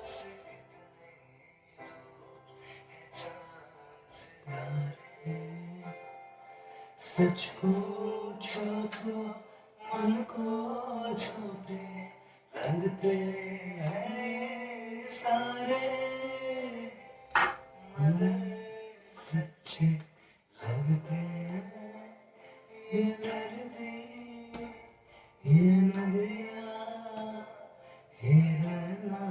से इतने दूर है चांद सितारे। सच पूछो तो मन को छोटे लगते हैं सारे, मगर सच्चे लगते हैं ये धरती, ये नदियाँ, ये रहना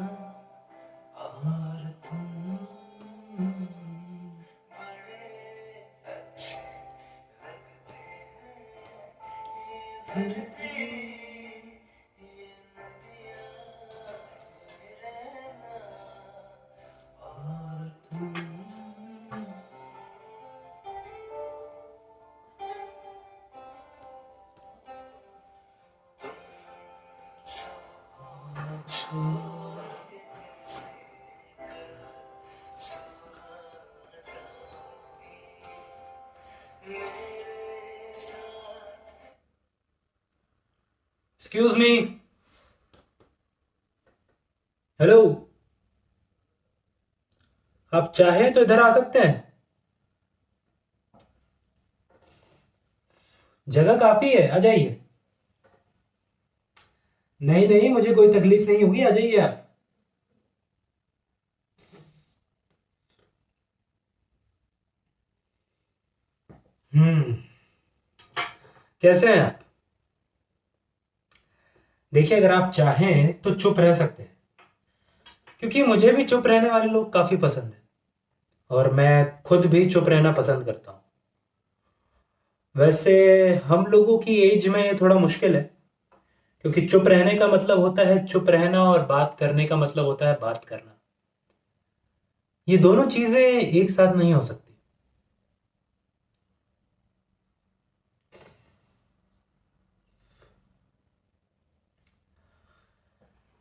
और तुम बड़े अच्छे लगते हैं ये धरती, ये नदियाँ, ये रहना और तुम। छोड़ के कैसे समा जाओगी मेरे साथ। एक्सक्यूज मी, हेलो, आप चाहें तो इधर आ सकते हैं, जगह काफी है, आ जाइए। नहीं नहीं, मुझे कोई तकलीफ नहीं होगी, आ जाइए आप। कैसे हैं आप? देखिए, अगर आप चाहें तो चुप रह सकते हैं, क्योंकि मुझे भी चुप रहने वाले लोग काफी पसंद है और मैं खुद भी चुप रहना पसंद करता हूं। वैसे हम लोगों की एज में ये थोड़ा मुश्किल है, क्योंकि चुप रहने का मतलब होता है चुप रहना और बात करने का मतलब होता है बात करना। ये दोनों चीजें एक साथ नहीं हो सकती।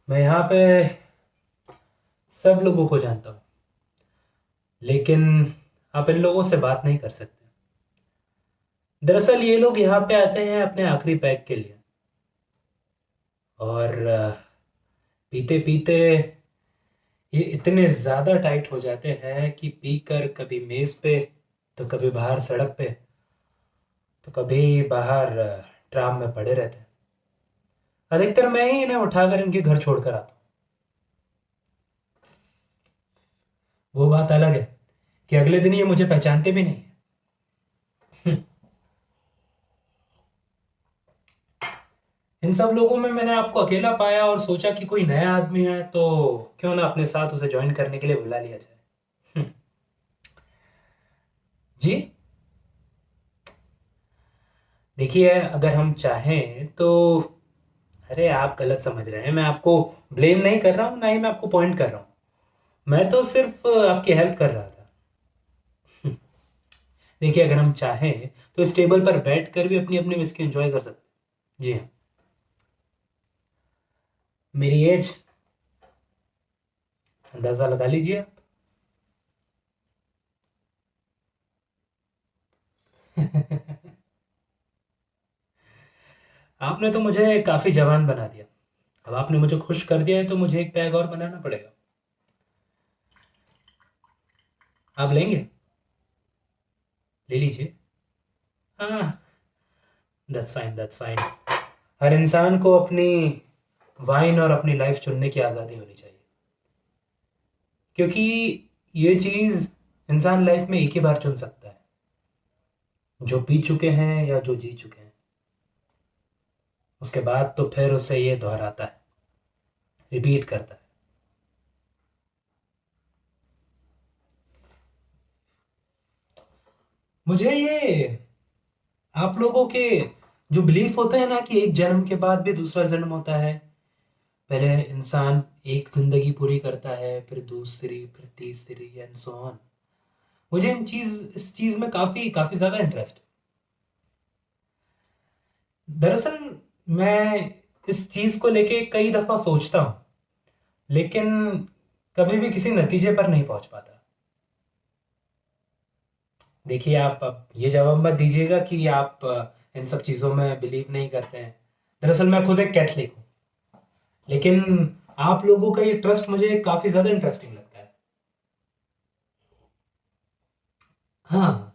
मैं यहाँ पे सब लोगों को जानता हूँ, लेकिन आप इन लोगों से बात नहीं कर सकते। दरअसल ये लोग यहाँ पे आते हैं अपने आखिरी पैक के लिए, और पीते पीते ये इतने ज़्यादा टाइट हो जाते हैं कि पीकर कभी मेज़ पे, तो कभी बाहर सड़क पे, तो कभी बाहर ट्राम में पड़े रहते हैं। अधिकतर मैं ही इन्हें उठाकर इनके घर छोड़कर आता हूँ। वो बात अलग है कि अगले दिन ये मुझे पहचानते भी नहीं है। इन सब लोगों में मैंने आपको अकेला पाया और सोचा कि कोई नया आदमी है तो क्यों ना अपने साथ उसे ज्वाइन करने के लिए बुला लिया जाए। जी, देखिए, अगर हम चाहें तो, अरे आप गलत समझ रहे हैं, मैं आपको ब्लेम नहीं कर रहा हूँ, ना ही मैं आपको पॉइंट कर रहा हूँ। मैं तो सिर्फ आपकी हेल्प कर रहा था। देखिए, अगर हम चाहें तो इस टेबल पर बैठ कर भी अपनी अपनी विस्की एंजॉय कर सकते हैं। जी हाँ, मेरी एज अंदाजा लगा लीजिए आप। आपने तो मुझे काफी जवान बना दिया। अब आपने मुझे खुश कर दिया है तो मुझे एक पैग और बनाना पड़ेगा। आप लेंगे? ले लीजिए। हाँ, दैट्स फाइन, दैट्स फाइन। हर इंसान को अपनी वाइन और अपनी लाइफ चुनने की आज़ादी होनी चाहिए, क्योंकि ये चीज़ इंसान लाइफ में एक ही बार चुन सकता है, जो पी चुके हैं या जो जी चुके हैं। उसके बाद तो फिर उसे ये दोहराता है, रिपीट करता है। मुझे ये आप लोगों के जो बिलीफ होते हैं ना कि एक जन्म के बाद भी दूसरा जन्म होता है, पहले इंसान एक जिंदगी पूरी करता है, फिर दूसरी, फिर तीसरी एंड सो ऑन। मुझे इस चीज में काफी काफी ज्यादा इंटरेस्ट है। दरअसल मैं इस चीज को लेके कई दफा सोचता हूँ, लेकिन कभी भी किसी नतीजे पर नहीं पहुंच पाता। देखिए, आप अब ये जवाब मत दीजिएगा कि आप इन सब चीजों में बिलीव नहीं करते हैं। दरअसल मैं खुद एक कैथलिक हूँ, लेकिन आप लोगों का ये ट्रस्ट मुझे काफी ज्यादा इंटरेस्टिंग लगता है। हाँ।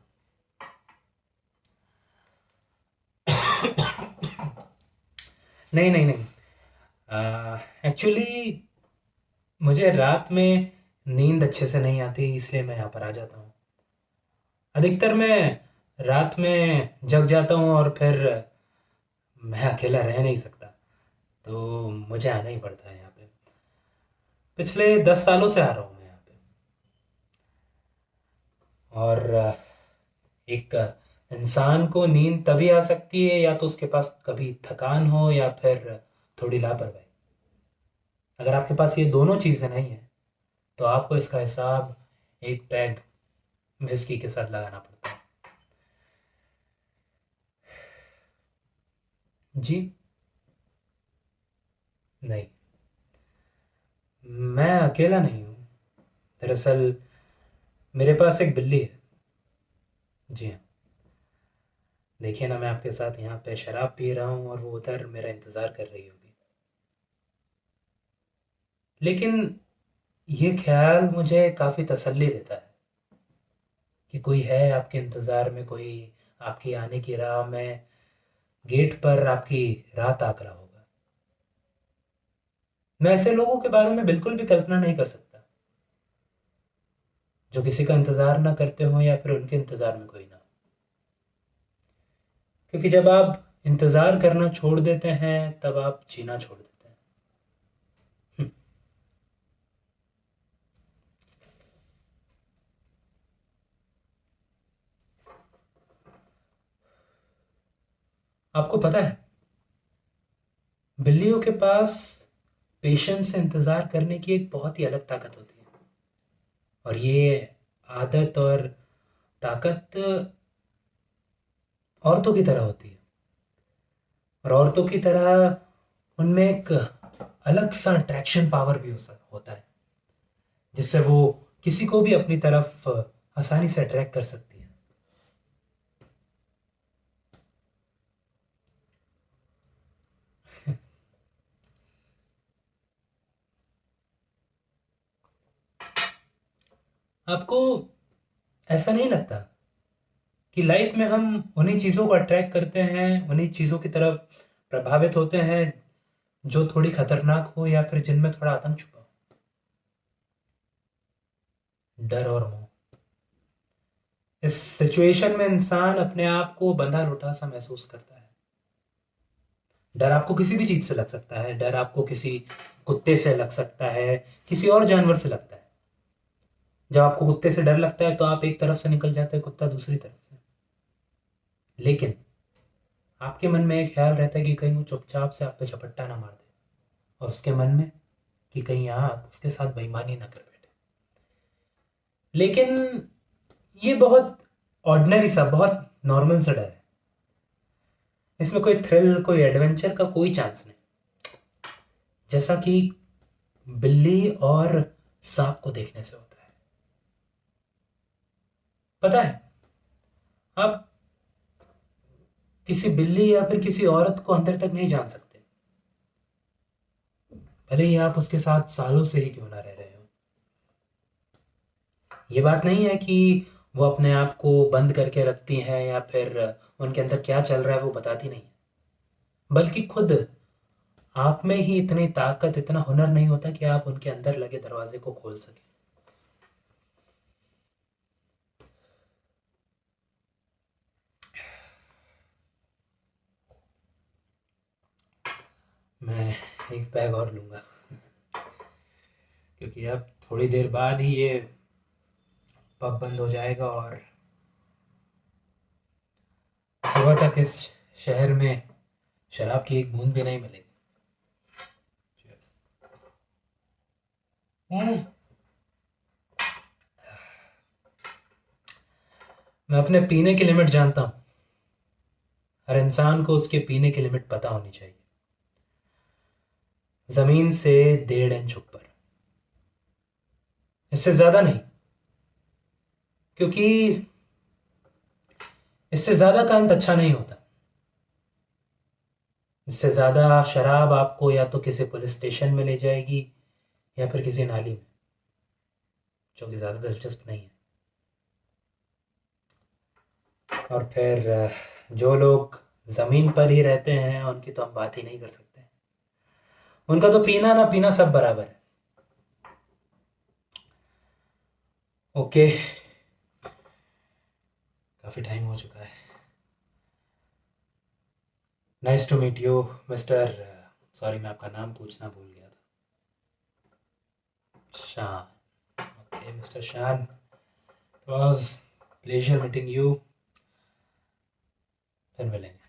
नहीं नहीं नहीं, एक्चुअली मुझे रात में नींद अच्छे से नहीं आती, इसलिए मैं यहाँ पर आ जाता हूँ। अधिकतर मैं रात में जग जाता हूँ और फिर मैं अकेला रह नहीं सकता, तो मुझे आना ही पड़ता है यहाँ पे। पिछले 10 सालों से आ रहा हूँ मैं यहाँ पे। और एक इंसान को नींद तभी आ सकती है या तो उसके पास कभी थकान हो या फिर थोड़ी लापरवाही। अगर आपके पास ये दोनों चीज़ें नहीं है तो आपको इसका हिसाब एक पैग विस्की के साथ लगाना पड़ता है। जी। नहीं, मैं अकेला नहीं हूँ। दरअसल मेरे पास एक बिल्ली है। जी हाँ। देखिए ना, मैं आपके साथ यहाँ पे शराब पी रहा हूँ और वो उधर मेरा इंतज़ार कर रही होगी। लेकिन ये ख्याल मुझे काफ़ी तसल्ली देता है कि कोई है आपके इंतज़ार में, कोई आपकी आने की राह में गेट पर आपकी राह ताक रहा होगा। मैं ऐसे लोगों के बारे में बिल्कुल भी कल्पना नहीं कर सकता जो किसी का इंतज़ार ना करते हो या फिर उनके इंतज़ार में कोई ना हो। क्योंकि जब आप इंतज़ार करना छोड़ देते हैं तब आप जीना छोड़ देते हैं। हम्म। आपको पता है, बिल्लियों के पास पेशेंस से इंतज़ार करने की एक बहुत ही अलग ताकत होती है। और ये आदत और ताकत औरतों की तरह होती है। और औरतों की तरह उनमें एक अलग सा अट्रैक्शन पावर भी होता है, जिससे वो किसी को भी अपनी तरफ आसानी से अट्रैक्ट कर सकती है। आपको ऐसा नहीं लगता कि लाइफ में हम उन्हीं चीज़ों को अट्रैक्ट करते हैं, उन्हीं चीज़ों की तरफ प्रभावित होते हैं जो थोड़ी खतरनाक हो या फिर जिनमें थोड़ा आतंक छुपा हो? डर और मोह। इस सिचुएशन में इंसान अपने आप को बंधा लुटा सा महसूस करता है। डर आपको किसी भी चीज से लग सकता है। डर आपको किसी कुत्ते से लग सकता है, किसी और जानवर से लगता है। जब आपको कुत्ते से डर लगता है तो आप एक तरफ से निकल जाते हैं, कुत्ता दूसरी तरफ से। लेकिन आपके मन में एक ख्याल रहता है कि कहीं वो चुपचाप से आप पे झपट्टा ना मार दे, और उसके मन में कि कहीं आप उसके साथ बेईमानी ना कर बैठे। लेकिन ये बहुत ऑर्डिनरी सा, बहुत नॉर्मल सा डर है। इसमें कोई थ्रिल, कोई एडवेंचर का कोई चांस नहीं। जैसा कि बिल्ली और सांप को देखने से होता है। पता है, आप किसी बिल्ली या फिर किसी औरत को अंदर तक नहीं जान सकते, भले ही आप उसके साथ सालों से ही क्यों ना रह रहे हो। ये बात नहीं है कि वो अपने आप को बंद करके रखती हैं या फिर उनके अंदर क्या चल रहा है वो बताती नहीं है, बल्कि खुद आप में ही इतनी ताकत, इतना हुनर नहीं होता कि आप उनके अंदर लगे दरवाजे को खोल सके। मैं एक पैग और लूंगा, क्योंकि अब थोड़ी देर बाद ही ये पब बंद हो जाएगा और सुबह तक इस शहर में शराब की एक बूंद भी नहीं मिलेगी। हम्म। मैं अपने पीने की लिमिट जानता हूँ। हर इंसान को उसके पीने की लिमिट पता होनी चाहिए। जमीन से 1.5 इंच ऊपर, इससे ज्यादा नहीं। क्योंकि इससे ज्यादा का अंत अच्छा नहीं होता। इससे ज़्यादा शराब आपको या तो किसी पुलिस स्टेशन में ले जाएगी या फिर किसी नाली में, जो कि ज़्यादा दिलचस्प नहीं है। और फिर जो लोग ज़मीन पर ही रहते हैं उनकी तो हम बात ही नहीं कर सकते। उनका तो पीना ना पीना सब बराबर है। ओके, काफ़ी टाइम हो चुका है। Nice to meet you mister, sorry मैं आपका नाम पूछना भूल गया था। Shan. Okay mister Shan, it was pleasure meeting you. फिर मिलेंगे।